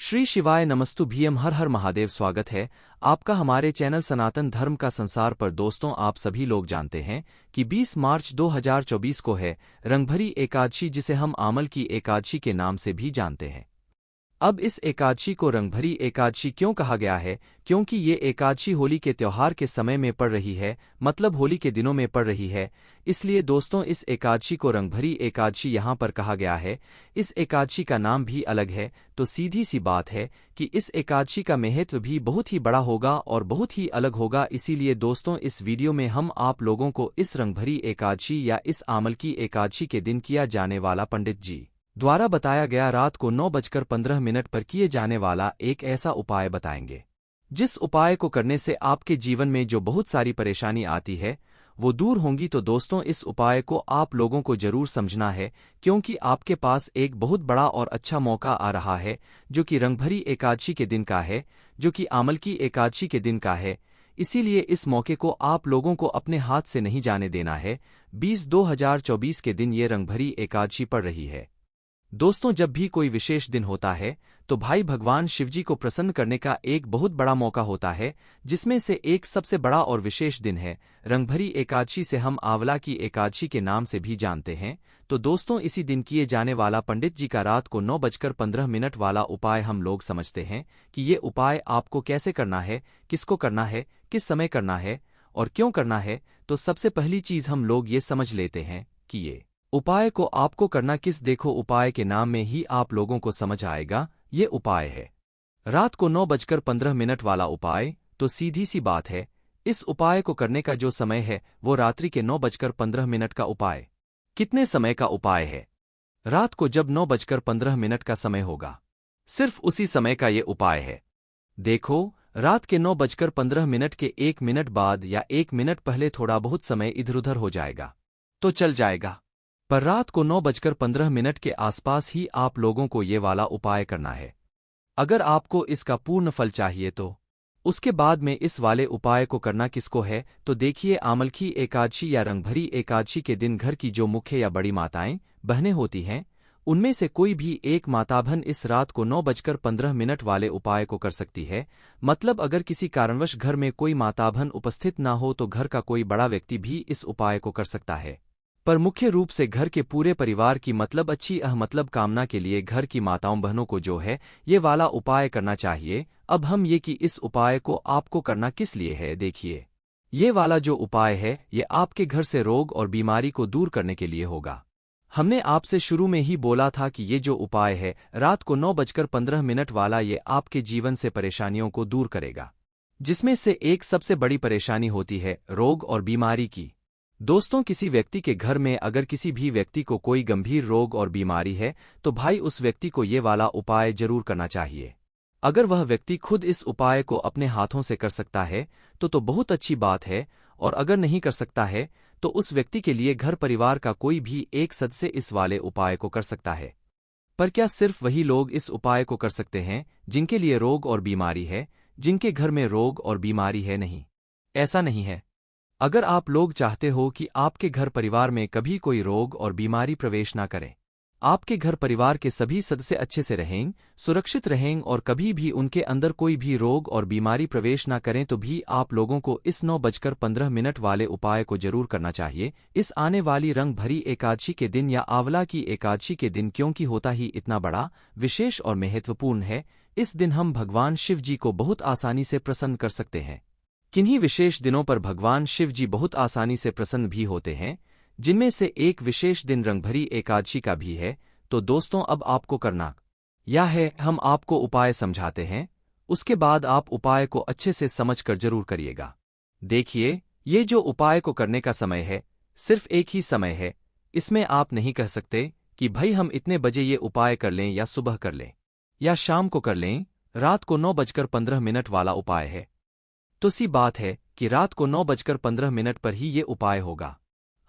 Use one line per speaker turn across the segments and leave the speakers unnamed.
श्री शिवाय नमस्तु भीम हर हर महादेव। स्वागत है आपका हमारे चैनल सनातन धर्म का संसार पर। दोस्तों, आप सभी लोग जानते हैं कि 20 मार्च 2024 को है रंगभरी एकादशी, जिसे हम आमल की एकादशी के नाम से भी जानते हैं। अब इस एकादशी को रंगभरी एकादशी क्यों कहा गया है? क्योंकि ये एकादशी होली के त्योहार के समय में पड़ रही है, मतलब होली के दिनों में पड़ रही है। इसलिए दोस्तों, इस एकादशी को रंगभरी एकादशी यहाँ पर कहा गया है। इस एकादशी का नाम भी अलग है, तो सीधी सी बात है कि इस एकादशी का महत्व भी बहुत ही बड़ा होगा और बहुत ही अलग होगा। इसीलिए दोस्तों, इस वीडियो में हम आप लोगों को इस रंगभरी एकादशी या इस आमल की एकादशी के दिन किया जाने वाला पंडित जी द्वारा बताया गया रात को 9:15 पर किए जाने वाला एक ऐसा उपाय बताएंगे, जिस उपाय को करने से आपके जीवन में जो बहुत सारी परेशानी आती है वो दूर होंगी। तो दोस्तों, इस उपाय को आप लोगों को जरूर समझना है, क्योंकि आपके पास एक बहुत बड़ा और अच्छा मौका आ रहा है, जो कि रंगभरी एकादशी के दिन का है, जो कि आमल की एकादशी के दिन का है। इसीलिए इस मौके को आप लोगों को अपने हाथ से नहीं जाने देना है। 20/2024 के दिन ये रंगभरी एकादशी पड़ रही है। दोस्तों, जब भी कोई विशेष दिन होता है तो भाई भगवान शिवजी को प्रसन्न करने का एक बहुत बड़ा मौका होता है, जिसमें से एक सबसे बड़ा और विशेष दिन है रंगभरी एकादशी, से हम आंवला की एकादशी के नाम से भी जानते हैं। तो दोस्तों, इसी दिन किए जाने वाला पंडित जी का रात को 9:15 वाला उपाय हम लोग समझते हैं कि ये उपाय आपको कैसे करना है, किसको करना है, किस समय करना है और क्यों करना है। तो सबसे पहली चीज हम लोग ये समझ लेते हैं कि ये उपाय को आपको करना किस। देखो, उपाय के नाम में ही आप लोगों को समझ आएगा। ये उपाय है रात को 9:15 वाला उपाय। तो सीधी सी बात है, इस उपाय को करने का जो समय है वो रात्रि के 9:15 का उपाय। कितने समय का उपाय है? रात को जब 9:15 का समय होगा, सिर्फ उसी समय का ये उपाय है। देखो, रात के 9:15 के 1 मिनट बाद या 1 मिनट पहले थोड़ा बहुत समय इधर उधर हो जाएगा तो चल जाएगा, पर रात को 9:15 के आसपास ही आप लोगों को ये वाला उपाय करना है। अगर आपको इसका पूर्ण फल चाहिए तो उसके बाद में इस वाले उपाय को करना किसको है? तो देखिए, आमल की एकादशी या रंगभरी एकादशी के दिन घर की जो मुख्य या बड़ी माताएं बहनें होती हैं, उनमें से कोई भी एक माताबहन इस रात को 9:15 वाले उपाय को कर सकती है। मतलब अगर किसी कारणवश घर में कोई माताबहन उपस्थित ना हो तो घर का कोई बड़ा व्यक्ति भी इस उपाय को कर सकता है, पर मुख्य रूप से घर के पूरे परिवार की मतलब अच्छी मतलब कामना के लिए घर की माताओं बहनों को जो है ये वाला उपाय करना चाहिए। अब हम ये कि इस उपाय को आपको करना किस लिए है। देखिए, ये वाला जो उपाय है ये आपके घर से रोग और बीमारी को दूर करने के लिए होगा। हमने आपसे शुरू में ही बोला था कि ये जो उपाय है रात को 9:15 वाला, ये आपके जीवन से परेशानियों को दूर करेगा, जिसमें से एक सबसे बड़ी परेशानी होती है रोग और बीमारी की। दोस्तों, किसी व्यक्ति के घर में अगर किसी भी व्यक्ति को कोई गंभीर रोग और बीमारी है तो भाई उस व्यक्ति को ये वाला उपाय जरूर करना चाहिए। अगर वह व्यक्ति खुद इस उपाय को अपने हाथों से कर सकता है तो बहुत अच्छी बात है, और अगर नहीं कर सकता है तो उस व्यक्ति के लिए घर परिवार का कोई भी एक सदस्य इस वाले उपाय को कर सकता है। पर क्या सिर्फ वही लोग इस उपाय को कर सकते हैं जिनके लिए रोग और बीमारी है, जिनके घर में रोग और बीमारी है? नहीं, ऐसा नहीं है। अगर आप लोग चाहते हो कि आपके घर परिवार में कभी कोई रोग और बीमारी प्रवेश ना करे, आपके घर परिवार के सभी सदस्य अच्छे से रहें, सुरक्षित रहें और कभी भी उनके अंदर कोई भी रोग और बीमारी प्रवेश ना करें, तो भी आप लोगों को इस 9:15 वाले उपाय को जरूर करना चाहिए इस आने वाली रंग भरी एकादशी के दिन या आंवला की एकादशी के दिन, क्योंकि होता ही इतना बड़ा, विशेष और महत्वपूर्ण है। इस दिन हम भगवान शिव जी को बहुत आसानी से प्रसन्न कर सकते हैं। किन्हीं विशेष दिनों पर भगवान शिव जी बहुत आसानी से प्रसन्न भी होते हैं, जिनमें से एक विशेष दिन रंगभरी एकादशी का भी है। तो दोस्तों, अब आपको करना यह है, हम आपको उपाय समझाते हैं, उसके बाद आप उपाय को अच्छे से समझकर जरूर करिएगा। देखिए, ये जो उपाय को करने का समय है सिर्फ एक ही समय है। इसमें आप नहीं कह सकते कि भाई हम इतने बजे ये उपाय कर लें या सुबह कर लें या शाम को कर लें। रात को 9:15 वाला उपाय है, तो सी बात है कि रात को 9:15 पर ही ये उपाय होगा।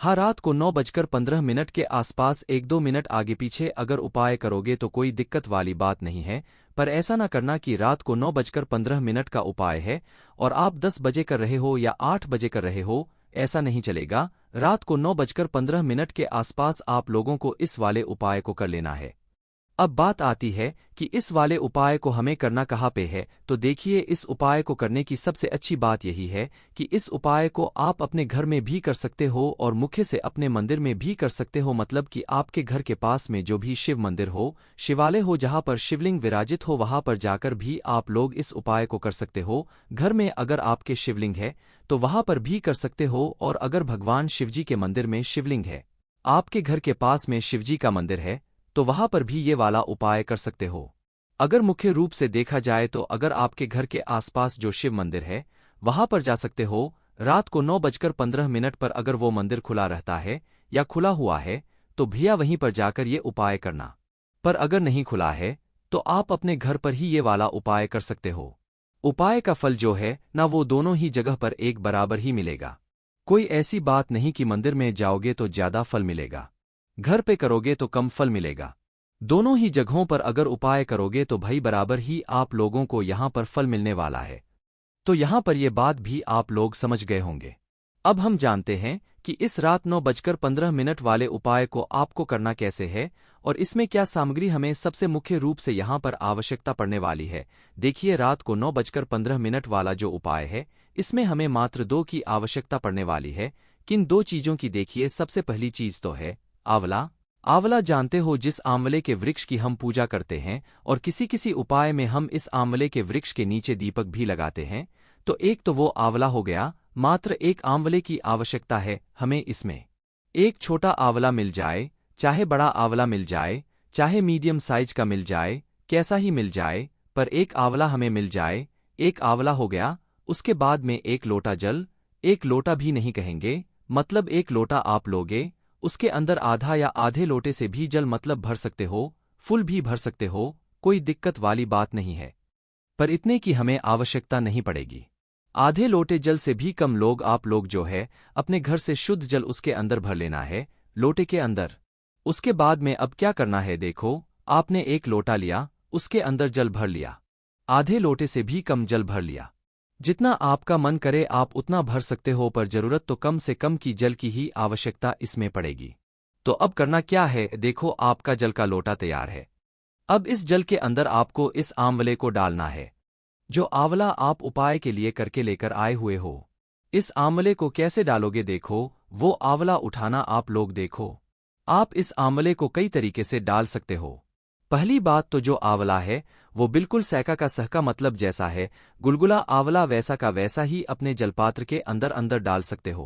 हाँ, रात को 9:15 के आसपास 1-2 मिनट आगे पीछे अगर उपाय करोगे तो कोई दिक्कत वाली बात नहीं है, पर ऐसा ना करना कि रात को 9:15 का उपाय है और आप 10 बजे कर रहे हो या 8 बजे कर रहे हो, ऐसा नहीं चलेगा। रात को 9:15 के आसपास आप लोगों को इस वाले उपाय को कर लेना है। अब बात आती है कि इस वाले उपाय को हमें करना कहाँ पे है। तो देखिए, इस उपाय को करने की सबसे अच्छी बात यही है कि इस उपाय को आप अपने घर में भी कर सकते हो और मुख्य से अपने मंदिर में भी कर सकते हो। मतलब कि आपके घर के पास में जो भी शिव मंदिर हो, शिवालय हो, जहाँ पर शिवलिंग विराजित हो, वहाँ पर जाकर भी आप लोग इस उपाय को कर सकते हो। घर में अगर आपके शिवलिंग है तो वहाँ पर भी कर सकते हो, और अगर भगवान शिवजी के मंदिर में शिवलिंग है, आपके घर के पास में शिवजी का मंदिर है, तो वहां पर भी ये वाला उपाय कर सकते हो। अगर मुख्य रूप से देखा जाए तो अगर आपके घर के आसपास जो शिव मंदिर है वहां पर जा सकते हो। रात को 9:15 पर अगर वो मंदिर खुला रहता है या खुला हुआ है तो भैया वहीं पर जाकर ये उपाय करना। पर अगर नहीं खुला है तो आप अपने घर पर ही ये वाला उपाय कर सकते हो। उपाय का फल जो है ना, वो दोनों ही जगह पर एक बराबर ही मिलेगा। कोई ऐसी बात नहीं कि मंदिर में जाओगे तो ज्यादा फल मिलेगा, घर पे करोगे तो कम फल मिलेगा। दोनों ही जगहों पर अगर उपाय करोगे तो भाई बराबर ही आप लोगों को यहां पर फल मिलने वाला है। तो यहां पर ये बात भी आप लोग समझ गए होंगे। अब हम जानते हैं कि इस रात 9:15 वाले उपाय को आपको करना कैसे है और इसमें क्या सामग्री हमें सबसे मुख्य रूप से यहां पर आवश्यकता पड़ने वाली है। देखिए, रात को 9:15 वाला जो उपाय है इसमें हमें मात्र 2 की आवश्यकता पड़ने वाली है। किन 2 चीजों की? देखिए, सबसे पहली चीज तो है आंवला। आंवला जानते हो, जिस आंवले के वृक्ष की हम पूजा करते हैं और किसी किसी उपाय में हम इस आंवले के वृक्ष के नीचे दीपक भी लगाते हैं। तो एक तो वो आंवला हो गया, मात्र एक आंवले की आवश्यकता है हमें। इसमें एक छोटा आंवला मिल जाए, चाहे बड़ा आंवला मिल जाए, चाहे मीडियम साइज का मिल जाए, कैसा ही मिल जाए, पर एक आंवला हमें मिल जाए। एक आंवला हो गया। उसके बाद में एक लोटा जल, एक लोटा भी नहीं कहेंगे, मतलब एक लोटा आप लोगे, उसके अंदर आधा या आधे लोटे से भी जल मतलब भर सकते हो, फुल भी भर सकते हो, कोई दिक्कत वाली बात नहीं है। पर इतने की हमें आवश्यकता नहीं पड़ेगी। आधे लोटे जल से भी कम लोग आप लोग जो है अपने घर से शुद्ध जल उसके अंदर भर लेना है, लोटे के अंदर। उसके बाद में अब क्या करना है? देखो, आपने एक लोटा लिया, उसके अंदर जल भर लिया, आधे लोटे से भी कम जल भर लिया। जितना आपका मन करे आप उतना भर सकते हो, पर जरूरत तो कम से कम की जल की ही आवश्यकता इसमें पड़ेगी। तो अब करना क्या है? देखो, आपका जल का लोटा तैयार है। अब इस जल के अंदर आपको इस आंवले को डालना है, जो आंवला आप उपाय के लिए करके लेकर आए हुए हो। इस आंवले को कैसे डालोगे? देखो, वो आंवला उठाना आप लोग देखो। आप इस आंवले को कई तरीके से डाल सकते हो। पहली बात तो जो आंवला है वो बिल्कुल सहका का सहका, मतलब जैसा है गुलगुला आंवला वैसा का वैसा ही अपने जलपात्र के अंदर अंदर डाल सकते हो।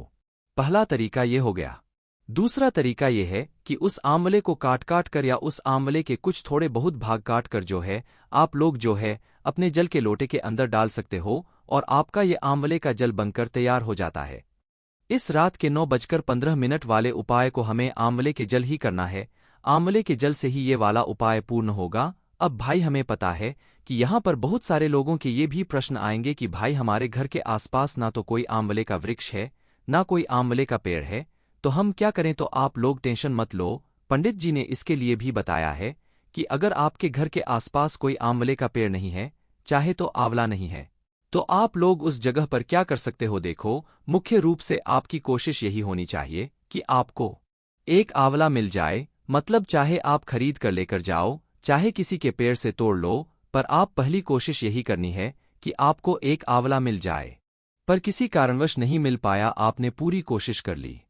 पहला तरीका ये हो गया। दूसरा तरीका ये है कि उस आंवले को काट काट कर या उस आंवले के कुछ थोड़े बहुत भाग काट कर जो है आप लोग जो है अपने जल के लोटे के अंदर डाल सकते हो, और आपका ये आंवले का जल बनकर तैयार हो जाता है। इस रात के 9:15 वाले उपाय को हमें आंवले के जल ही करना है। आंवले के जल से ही ये वाला उपाय पूर्ण होगा। अब भाई, हमें पता है कि यहाँ पर बहुत सारे लोगों के ये भी प्रश्न आएंगे कि भाई हमारे घर के आसपास ना तो कोई आंवले का वृक्ष है, ना कोई आंवले का पेड़ है, तो हम क्या करें? तो आप लोग टेंशन मत लो, पंडित जी ने इसके लिए भी बताया है कि अगर आपके घर के आसपास कोई आंवले का पेड़ नहीं है, चाहे तो आंवला नहीं है, तो आप लोग उस जगह पर क्या कर सकते हो? देखो, मुख्य रूप से आपकी कोशिश यही होनी चाहिए कि आपको एक आंवला मिल जाए, मतलब चाहे आप खरीद कर लेकर जाओ, चाहे किसी के पेड़ से तोड़ लो, पर आप पहली कोशिश यही करनी है कि आपको एक आंवला मिल जाए। पर किसी कारणवश नहीं मिल पाया, आपने पूरी कोशिश कर ली,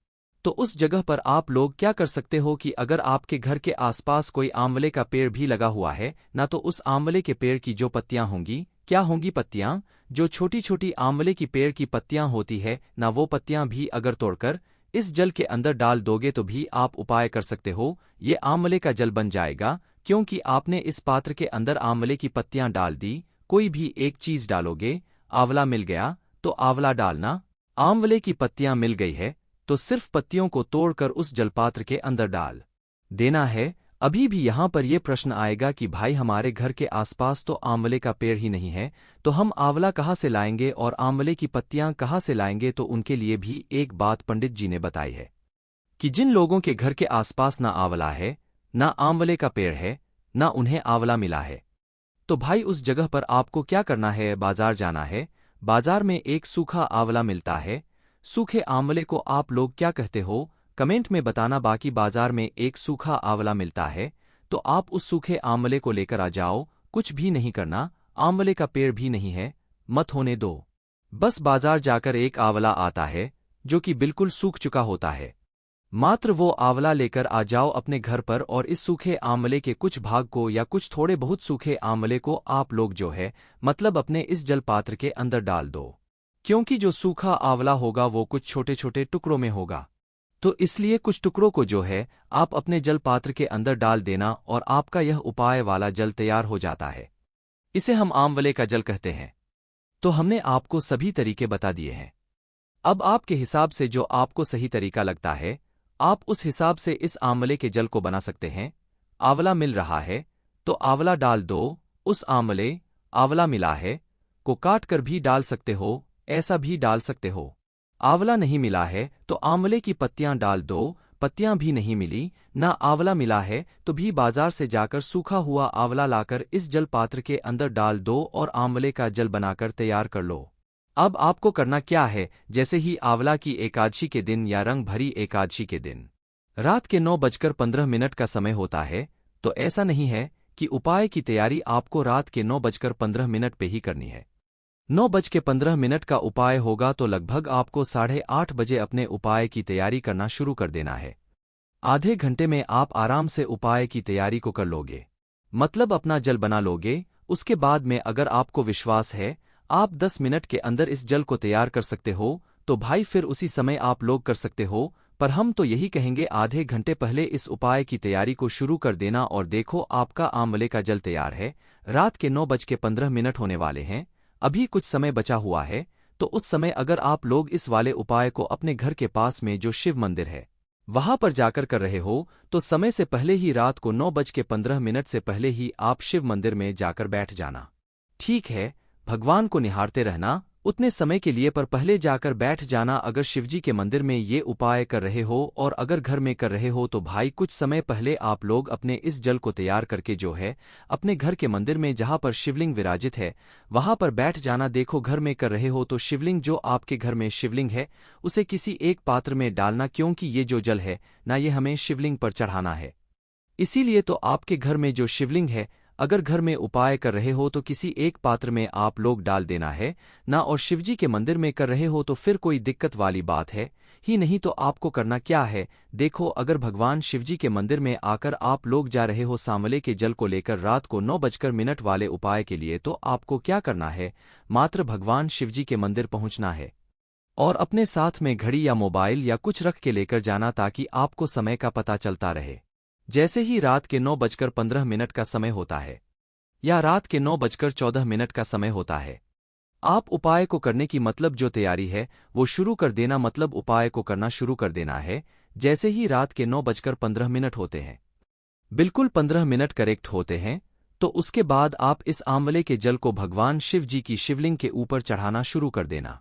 तो उस जगह पर आप लोग क्या कर सकते हो कि अगर आपके घर के आसपास कोई आंवले का पेड़ भी लगा हुआ है ना, तो उस आंवले के पेड़ की जो पत्तियां होंगी, क्या होंगी पत्तियां? जो छोटी छोटी आंवले की पेड़ की पत्तियां होती है ना, वो पत्तियां भी अगर तोड़कर इस जल के अंदर डाल दोगे तो भी आप उपाय कर सकते हो। ये आंवले का जल बन जाएगा, क्योंकि आपने इस पात्र के अंदर आंवले की पत्तियां डाल दी। कोई भी एक चीज डालोगे, आंवला मिल गया तो आंवला डालना, आंवले की पत्तियां मिल गई है तो सिर्फ पत्तियों को तोड़कर उस जलपात्र के अंदर डाल देना है। अभी भी यहां पर यह प्रश्न आएगा कि भाई हमारे घर के आसपास तो आंवले का पेड़ ही नहीं है, तो हम आंवला कहाँ से लाएंगे और आंवले की पत्तियां कहाँ से लाएंगे? तो उनके लिए भी एक बात पंडित जी ने बताई है कि जिन लोगों के घर के आसपास ना आंवला है, ना आंवले का पेड़ है, ना उन्हें आंवला मिला है, तो भाई उस जगह पर आपको क्या करना है? बाजार जाना है। बाजार में एक सूखा आंवला मिलता है। सूखे आंवले को आप लोग क्या कहते हो? कमेंट में बताना। बाकी बाजार में एक सूखा आंवला मिलता है तो आप उस सूखे आंवले को लेकर आ जाओ। कुछ भी नहीं करना, आंवले का पेड़ भी नहीं है, मत होने दो। बस बाजार जाकर एक आंवला आता है जो कि बिल्कुल सूख चुका होता है। मात्र वो आंवला लेकर आ जाओ अपने घर पर, और इस सूखे आंवले के कुछ भाग को या कुछ थोड़े बहुत सूखे आंवले को आप लोग जो है मतलब अपने इस जल पात्र के अंदर डाल दो। क्योंकि जो सूखा आंवला होगा वो कुछ छोटे छोटे टुकड़ों में होगा, तो इसलिए कुछ टुकड़ों को जो है आप अपने जल पात्र के अंदर डाल देना और आपका यह उपाय वाला जल तैयार हो जाता है। इसे हम आंवले का जल कहते हैं। तो हमने आपको सभी तरीके बता दिए हैं। अब आपके हिसाब से जो आपको सही तरीका लगता है आप उस हिसाब से इस आंवले के जल को बना सकते हैं। आंवला मिल रहा है तो आंवला डाल दो। उस आंवला मिला है को काट कर भी डाल सकते हो, ऐसा भी डाल सकते हो। आंवला नहीं मिला है तो आंवले की पत्तियां डाल दो। पत्तियां भी नहीं मिली, ना आंवला मिला है तो भी बाजार से जाकर सूखा हुआ आंवला लाकर इस जल पात्र के अंदर डाल दो और आंवले का जल बनाकर तैयार कर लो। अब आपको करना क्या है, जैसे ही आंवला की एकादशी के दिन या रंग भरी एकादशी के दिन रात के 9:15 का समय होता है, तो ऐसा नहीं है कि उपाय की तैयारी आपको रात के 9:15 पे ही करनी है। 9:15 का उपाय होगा तो लगभग आपको 8:30 बजे अपने उपाय की तैयारी करना शुरू कर देना है। आधे घंटे में आप आराम से उपाय की तैयारी को कर लोगे, मतलब अपना जल बना लोगे। उसके बाद में अगर आपको विश्वास है आप 10 मिनट के अंदर इस जल को तैयार कर सकते हो, तो भाई फिर उसी समय आप लोग कर सकते हो। पर हम तो यही कहेंगे आधे घंटे पहले इस उपाय की तैयारी को शुरू कर देना। और देखो आपका आंवले का जल तैयार है। रात के 9:15 होने वाले हैं, अभी कुछ समय बचा हुआ है। तो उस समय अगर आप लोग इस वाले उपाय को अपने घर के पास में जो शिव मंदिर है वहां पर जाकर कर रहे हो, तो समय से पहले ही रात को 9:15 से पहले ही आप शिव मंदिर में जाकर बैठ जाना। ठीक है, भगवान को निहारते रहना उतने समय के लिए, पर पहले जाकर बैठ जाना। अगर शिवजी के मंदिर में ये उपाय कर रहे हो और अगर घर में कर रहे हो तो भाई कुछ समय पहले आप लोग अपने इस जल को तैयार करके जो है अपने घर के मंदिर में जहां पर शिवलिंग विराजित है वहां पर बैठ जाना। देखो घर में कर रहे हो तो शिवलिंग जो आपके घर में शिवलिंग है उसे किसी एक पात्र में डालना, क्योंकि ये जो जल है ना ये हमें शिवलिंग पर चढ़ाना है। इसीलिए तो आपके घर में जो शिवलिंग है अगर घर में उपाय कर रहे हो तो किसी एक पात्र में आप लोग डाल देना है ना। और शिवजी के मंदिर में कर रहे हो तो फिर कोई दिक्कत वाली बात है ही नहीं। तो आपको करना क्या है, देखो अगर भगवान शिवजी के मंदिर में आकर आप लोग जा रहे हो सांवले के जल को लेकर रात को 9:00 वाले उपाय के लिए, तो आपको क्या करना है, मात्र भगवान शिवजी के मंदिर पहुंचना है और अपने साथ में घड़ी या मोबाइल या कुछ रख के लेकर जाना ताकि आपको समय का पता चलता रहे। जैसे ही रात के 9:15 का समय होता है या रात के 9:14 का समय होता है, आप उपाय को करने की मतलब जो तैयारी है वो शुरू कर देना, मतलब उपाय को करना शुरू कर देना है। जैसे ही रात के 9:15 होते हैं, बिल्कुल 15 मिनट करेक्ट होते हैं, तो उसके बाद आप इस आंवले के जल को भगवान शिव जी की शिवलिंग के ऊपर चढ़ाना शुरू कर देना।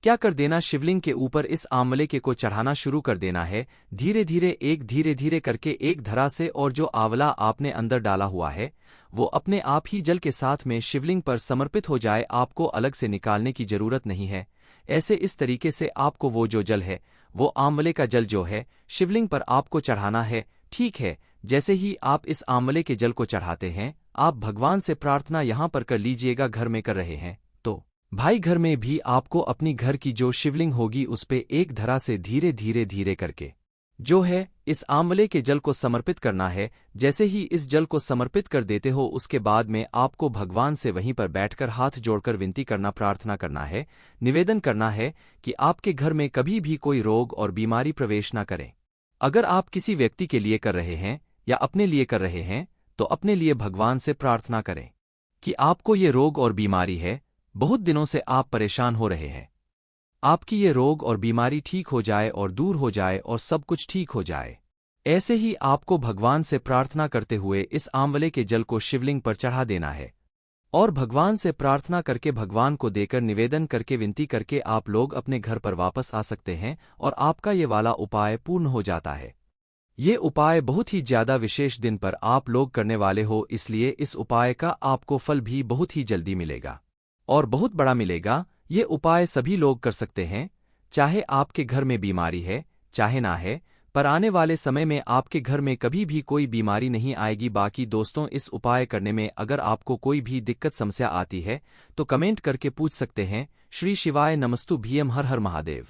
क्या कर देना, शिवलिंग के ऊपर इस आंवले के को चढ़ाना शुरू कर देना है। धीरे धीरे करके एक धरा से, और जो आंवला आपने अंदर डाला हुआ है वो अपने आप ही जल के साथ में शिवलिंग पर समर्पित हो जाए। आपको अलग से निकालने की जरूरत नहीं है। ऐसे इस तरीके से आपको वो जो जल है वो आंवले का जल जो है शिवलिंग पर आपको चढ़ाना है। ठीक है, जैसे ही आप इस आंवले के जल को चढ़ाते हैं आप भगवान से प्रार्थना यहां पर कर लीजिएगा। घर में कर रहे हैं तो भाई घर में भी आपको अपनी घर की जो शिवलिंग होगी उस पे एक धरा से धीरे करके जो है इस आंवले के जल को समर्पित करना है। जैसे ही इस जल को समर्पित कर देते हो उसके बाद में आपको भगवान से वहीं पर बैठकर हाथ जोड़कर विनती करना, प्रार्थना करना है, निवेदन करना है कि आपके घर में कभी भी कोई रोग और बीमारी प्रवेश न करे। अगर आप किसी व्यक्ति के लिए कर रहे हैं या अपने लिए कर रहे हैं तो अपने लिए भगवान से प्रार्थना करें कि आपको ये रोग और बीमारी है, बहुत दिनों से आप परेशान हो रहे हैं, आपकी ये रोग और बीमारी ठीक हो जाए और दूर हो जाए और सब कुछ ठीक हो जाए। ऐसे ही आपको भगवान से प्रार्थना करते हुए इस आंवले के जल को शिवलिंग पर चढ़ा देना है और भगवान से प्रार्थना करके भगवान को देकर निवेदन करके विनती करके आप लोग अपने घर पर वापस आ सकते हैं और आपका ये वाला उपाय पूर्ण हो जाता है। ये उपाय बहुत ही ज्यादा विशेष दिन पर आप लोग करने वाले हो, इसलिए इस उपाय का आपको फल भी बहुत ही जल्दी मिलेगा और बहुत बड़ा मिलेगा। ये उपाय सभी लोग कर सकते हैं, चाहे आपके घर में बीमारी है चाहे ना है, पर आने वाले समय में आपके घर में कभी भी कोई बीमारी नहीं आएगी। बाकी दोस्तों, इस उपाय करने में अगर आपको कोई भी दिक्कत समस्या आती है तो कमेंट करके पूछ सकते हैं। श्री शिवाय नमस्तु भीम, हर हर महादेव।